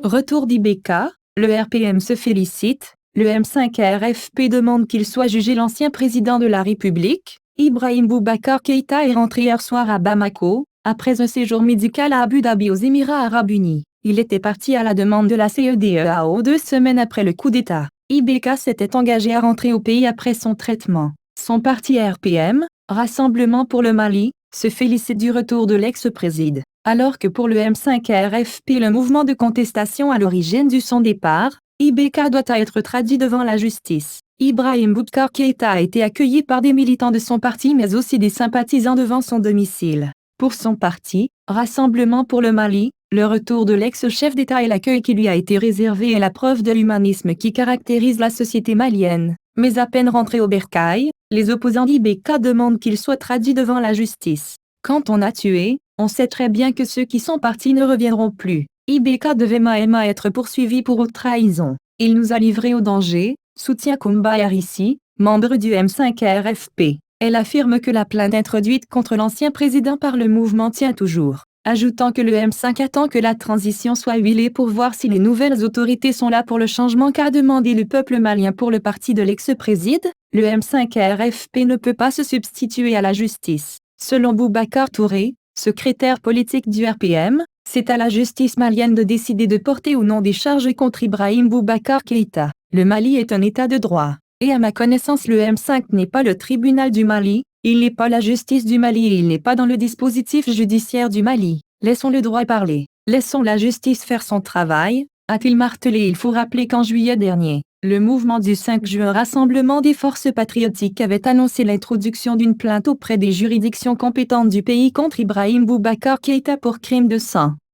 Retour d'Ibeka, le RPM se félicite, le M5 RFP demande qu'il soit jugé. L'ancien président de la République, Ibrahim Boubacar Keïta, est rentré hier soir à Bamako, après un séjour médical à Abu Dhabi aux Émirats arabes unis. Il était parti à la demande de la CEDEAO 2 semaines après le coup d'État. Ibeka s'était engagé à rentrer au pays après son traitement. Son parti RPM, Rassemblement pour le Mali, se félicite du retour de l'ex-président. Alors que pour le M5 RFP, le mouvement de contestation à l'origine de son départ, Ibeka doit être traduit devant la justice. Ibrahim Boubacar Keïta a été accueilli par des militants de son parti mais aussi des sympathisants devant son domicile. Pour son parti, Rassemblement pour le Mali, le retour de l'ex-chef d'État et l'accueil qui lui a été réservé est la preuve de l'humanisme qui caractérise la société malienne. Mais à peine rentré au bercail, les opposants d'Ibeka demandent qu'il soit traduit devant la justice. Quand on a tué, on sait très bien que ceux qui sont partis ne reviendront plus. Ibeka devait même être poursuivi pour haute trahison. Il nous a livrés au danger, soutient Kumba Yarissi, membre du M5 RFP. Elle affirme que la plainte introduite contre l'ancien président par le mouvement tient toujours, ajoutant que le M5 attend que la transition soit huilée pour voir si les nouvelles autorités sont là pour le changement qu'a demandé le peuple malien pour le parti de l'ex-président. Le M5 RFP ne peut pas se substituer à la justice. Selon Boubacar Touré, secrétaire politique du RPM, c'est à la justice malienne de décider de porter ou non des charges contre Ibrahim Boubacar Keïta. Le Mali est un état de droit. Et à ma connaissance, le M5 n'est pas le tribunal du Mali, il n'est pas la justice du Mali et il n'est pas dans le dispositif judiciaire du Mali. Laissons le droit parler. Laissons la justice faire son travail, a-t-il martelé. Il faut rappeler qu'en juillet dernier, le mouvement du 5 juin Rassemblement des forces patriotiques avait annoncé l'introduction d'une plainte auprès des juridictions compétentes du pays contre Ibrahim Boubacar Keïta pour crime de sang.